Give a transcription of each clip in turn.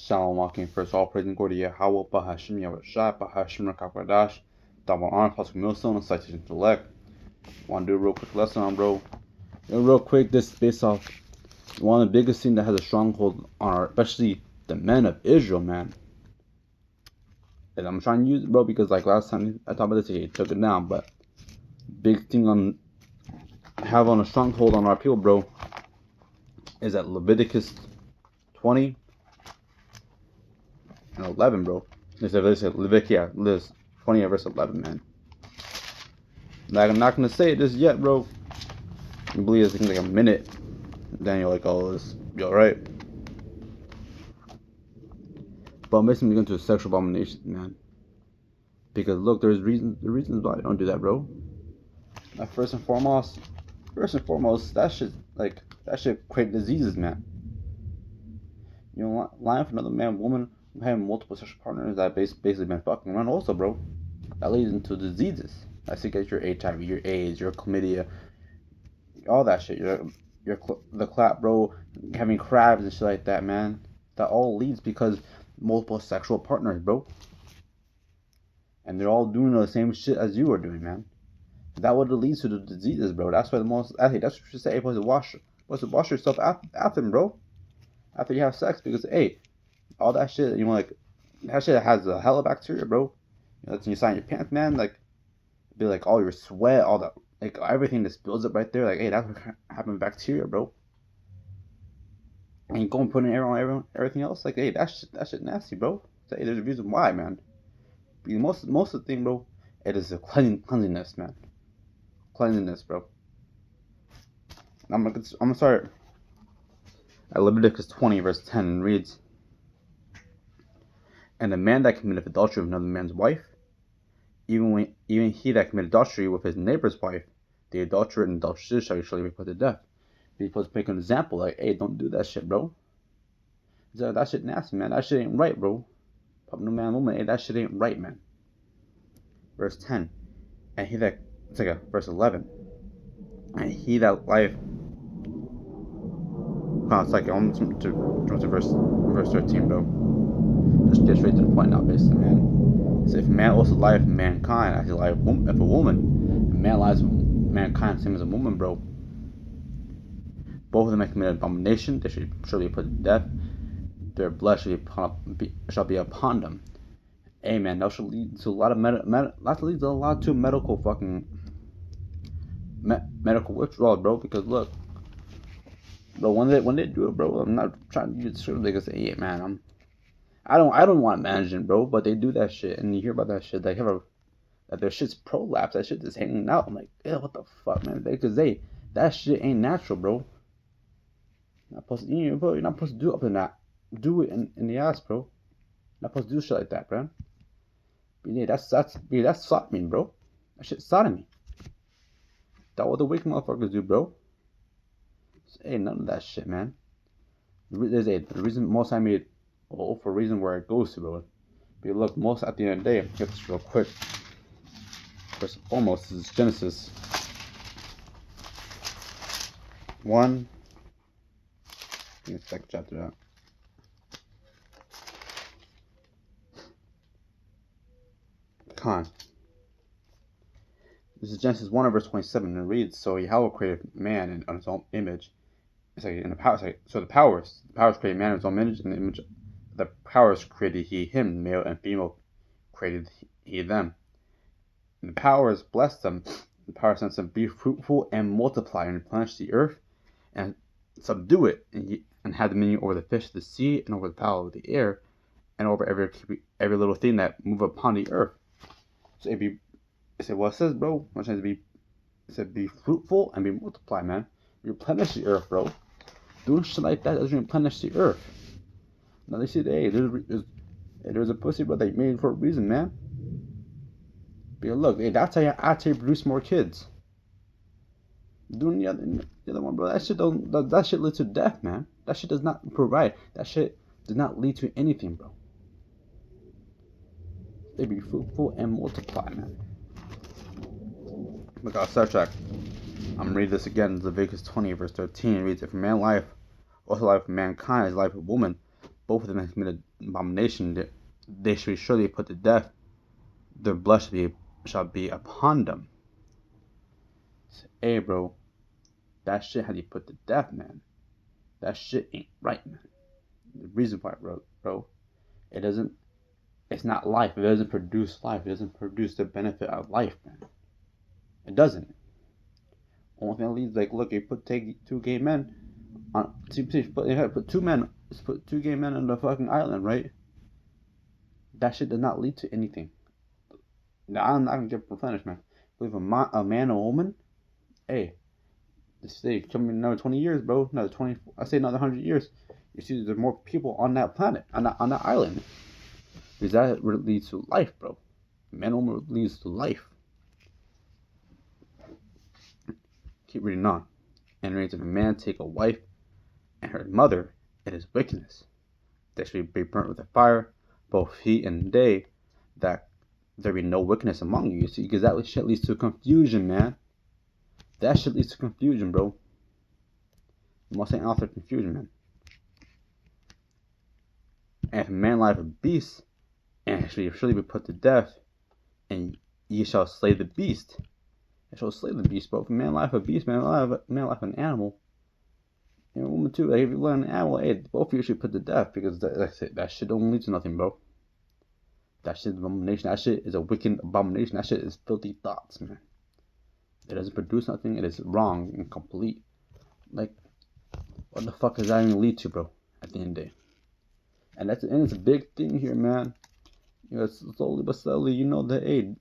Shalom walking first, all praise and glory to Yahweh, Bahashim Yahushua, Bahashim Rakakadash, Double Honor, Possible Millstone, and Citation Intellect. Want to do a real quick lesson on, bro? Real quick, this is based off one of the biggest things that has a stronghold on our, especially the men of Israel, man. And I'm trying to use it, bro, because like last time I talked about this, he took it down, but big thing on have on a stronghold on our people, bro, is that Leviticus 20 and 11, bro. Leviticus 20 verse 11, man. Like, I'm not gonna say it just yet, bro. You believe it's like a minute, then you're like, oh, this be alright. But I'm basically going to a sexual abomination, man. Because look, there's reasons why I don't do that, bro. Like, first and foremost, that shit create diseases, man. You know, lying for another man, woman, having multiple sexual partners that basically been fucking around also, bro. That leads into diseases. That's to get your HIV, your AIDS, your chlamydia, all that shit. The clap, bro, having crabs and shit like that, man. That all leads because multiple sexual partners, bro. And they're all doing the same shit as you are doing, man. That what leads to the diseases, bro. That's why that's what you should say. Hey, supposed to wash yourself after, bro. After you have sex, because hey, all that shit, you know, like that shit has a hella bacteria, bro. You know, that's when you sign your pants, man. Like, be like all your sweat, all that, like everything that spills up right there. Like, hey, that's what happened with bacteria, bro. And you go and put in air on everything else. Like, hey, that shit nasty, bro. So, hey, there's a reason why, man. Because most of the thing, bro, it is a cleanliness, man. Cleanliness, bro. I'm gonna start at Leviticus 20 verse 10, and reads, "And the man that committeth adultery with another man's wife, even he that committed adultery with his neighbor's wife, the adulterer and adulteress shall surely be put to death." He's supposed to make an example, like, hey, don't do that shit, bro. That shit nasty, man. That shit ain't right, bro. No man, woman, hey, that shit ain't right, man. Verse 10, and he that, it's like a verse 11, and he that lieth, it's like, I'm to verse 13, bro. Just get straight to the point now, basically, man. So if man also lieth with mankind, as he lieth with a woman, if man lies with mankind, same as a woman, bro, both of them have committed abomination, they should surely be put to death. Their blood shall be upon them. Hey, man, that should lead to a lot of medical fucking medical withdrawal, bro. Because look, bro, when they do it, bro, I'm not trying to get sure they can say, yeah, man, I don't want management, bro, but they do that shit, and you hear about that shit. They have that their shit's prolapse, that shit is hanging out. I'm like, yeah, what the fuck, man? Because that shit ain't natural, bro. You're not supposed to do it up in that. Do it in the ass, bro. Not supposed to do shit like that, bro. But yeah, that's sodomy, bro. That shit's sodomy. That's what the wicked motherfuckers do, bro. So, hey, none of that shit, man. There's the reason most I made, for a reason where it goes to, bro. But look, most at the end of the day, get this real quick. First and foremost, this is Genesis 1. I think it's second chapter that. This is Genesis 1 verse 27, and it reads, "So Yahweh created man in his own image." It's like in the power. So the powers created man in his own image, and the image of the powers created he him, male and female created he them. And the powers blessed them. The power sent them, "Be fruitful and multiply, and replenish the earth, and subdue it, and have dominion over the fish of the sea, and over the fowl of the air, and over every little thing that move upon the earth." So it says, bro, it said be fruitful and be multiply, man. Replenish the earth, bro. Doing shit like that doesn't replenish the earth. Now they say, hey, there's a pussy, but they made it for a reason, man. But look, hey, that's how you produce more kids. Doing the other one, bro, that shit leads to death, man. That shit does not provide. That shit does not lead to anything, bro. They be fruitful and multiply, man. Look at Star Trek. I'm gonna read this again. Leviticus 20 verse 13 reads, "If a man life also life of mankind is life of woman, both of them have committed abomination, they should be surely put to death. Their blood shall be upon them. So, hey, bro, that shit had you put to death, man. That shit ain't right, man. The reason why, bro, it's not life. It doesn't produce life. It doesn't produce the benefit of life, man. It doesn't. Only thing that leads, like, look, you take two gay men on, put two gay men on the fucking island, right? That shit does not lead to anything. The island not gonna get replenished, man. Believe a man and a woman, hey, this day coming another 20 years, bro. Another 20, I say another 100 years. You see, there's more people on that planet, on that island. Because that leads to life, bro. Man and woman leads to life. Keep reading on. And reads, if a man take a wife and her mother, it is wickedness. They should be burnt with a fire, both he and they, that there be no wickedness among you. You see, because that shit leads to confusion, man. That shit leads to confusion, bro. The most ain't author confusion, man. And if a man live a beast, and shall surely be put to death, and ye shall slay the beast. It shall slay the beast, bro. If a man life a beast, man life an animal. And a woman too. Like, if you let an animal, hey, both of you should put to death, because that shit don't lead to nothing, bro. That shit is abomination. That shit is a wicked abomination. That shit is filthy thoughts, man. It doesn't produce nothing. It is wrong and complete. Like, what the fuck does that even lead to, bro? At the end of the day, and it's a big thing here, man. You know, it's slowly but slowly, you know, that, hey,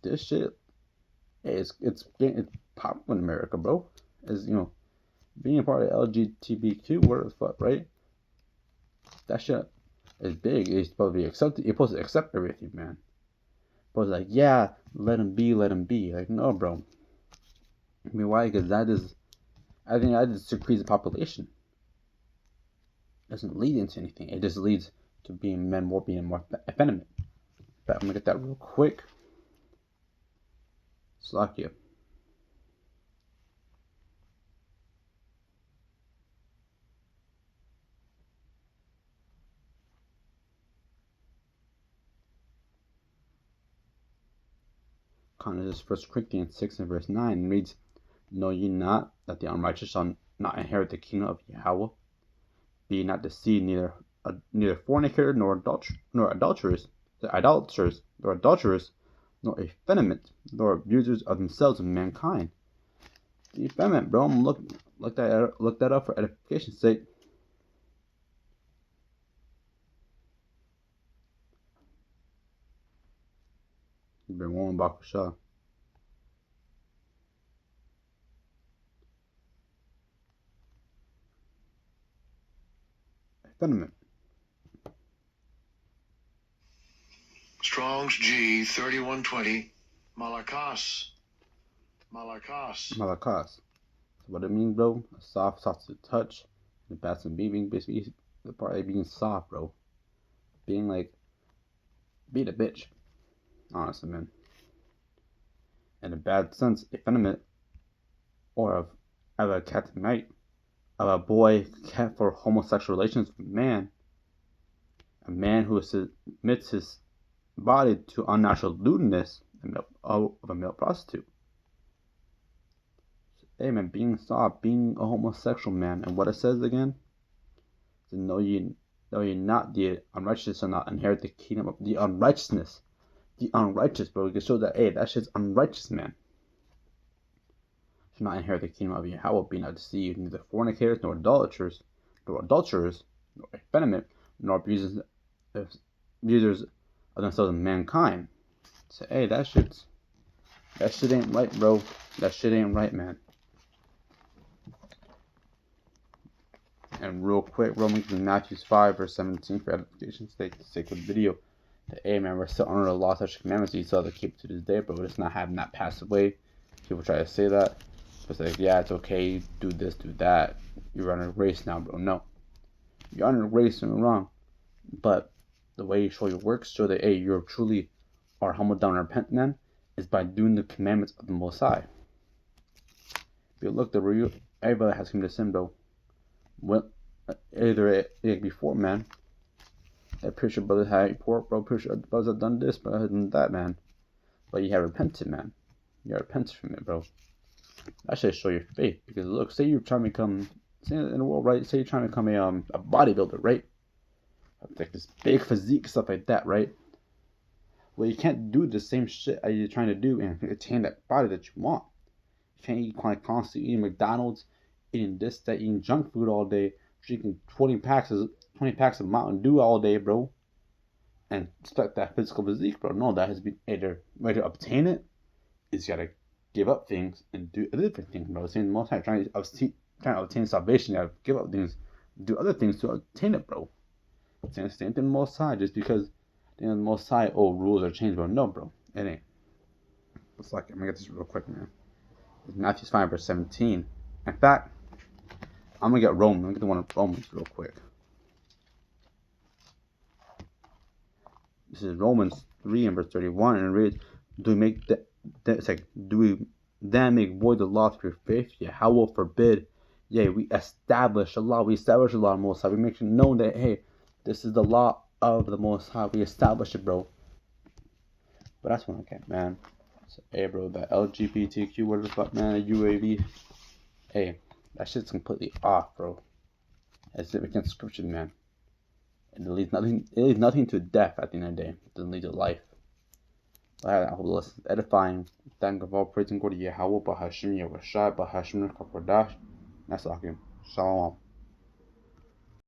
this shit, hey, it's popular in America, bro. As you know, being a part of LGBTQ, what the fuck, right? That shit is big. It's supposed to be accepted. You're supposed to accept everything, man. Supposed to, like, yeah, let him be. Like, no, bro. I mean, why? Because I think that just decreases the population. It doesn't lead into anything. It just leads to being more effeminate. But I'm gonna get that real quick. Slovakia. This 1 Corinthians 6 and verse 9 reads, know ye not that the unrighteous shall not inherit the kingdom of Yahweh? Be not deceived, neither fornicator, nor idolaters, nor effeminate, nor abusers of themselves and mankind. The effeminate, bro. I'm look that up for edification's sake. You've been warned about Shah. Effeminate. Strong's G 3120 Malakas. So what it means, bro? A soft to touch. The bats and being basically the part of being soft, bro. Being like, beat a bitch. Honestly, man. In a bad sense, effeminate, or of a catamite, of a boy kept for homosexual relations with a man who submits his body to unnatural lewdness of a male prostitute. Hey, man, being soft, being a homosexual, man, and what it says again? To know ye not, the unrighteous shall not inherit the kingdom of the unrighteousness. The unrighteous, bro. You can show that, hey, that shit's unrighteous, man. Shall not inherit the kingdom of Yahweh, be not deceived, neither fornicators, nor adulterers, nor effeminate, nor abusers of themselves and mankind. So, hey, that shit ain't right, bro. That shit ain't right, man. And real quick, Romans in Matthew 5 verse 17 for edification's sake of the video. The hey, man, we're still under the law, such commandments you still have to keep to this day, but it's not having that pass away. People try to say that. It's like, yeah, it's okay, do this, do that. You're under grace now, bro. No. You're under grace and wrong. But the way you show your works, show that, hey, you're truly are humble down and repent, man, is by doing the commandments of the Most High. If you look, everybody has committed sin, bro. Well, either before, man, I'm pretty sure brothers had pork, bro. Pretty sure brothers have done this, brothers have done that, man. But you have repented, man. You have repented from it, bro. That should show your faith. Because look, say you're trying to become, say in the world, right? Say you're trying to become a bodybuilder, right? Like this big physique, stuff like that, right? Well, you can't do the same shit as you're trying to do and attain that body that you want. You can't eat constantly eating McDonald's, eating this, that, eating junk food all day, drinking 20 packs of Mountain Dew all day, bro, and expect that physical physique, bro. No, that has been either way to obtain it is you gotta give up things and do other different things, bro. Saying most time trying to obtain salvation, you gotta give up things, do other things to obtain it, bro. Same thing most high, just because the most high rules are changed, bro. No, bro, it ain't. It's like, I'm gonna get this real quick, man. It's Matthew 5 verse 17. In fact, I'm gonna get Romans. I'm gonna get the one of Romans real quick. This is Romans 3 and verse 31, and it reads, "Do we make do we then make void the law through faith? Yeah, how will forbid? Yea, we establish a law. We establish a law of the Most High. We make it known that hey, this is the law of the Most High. We establish it, bro." But that's one okay, man. So, hey, bro, the LGBTQ, what the fuck, man? The UAV. Hey, that shit's completely off, bro. It's against scripture, man. It leads nothing to death at the end of the day. It doesn't lead to life. I hope this is edifying. Thank of all praise and glory to Yahweh, Bahashim Yahushua, Bahashim Kakodash. That's all. Shalom.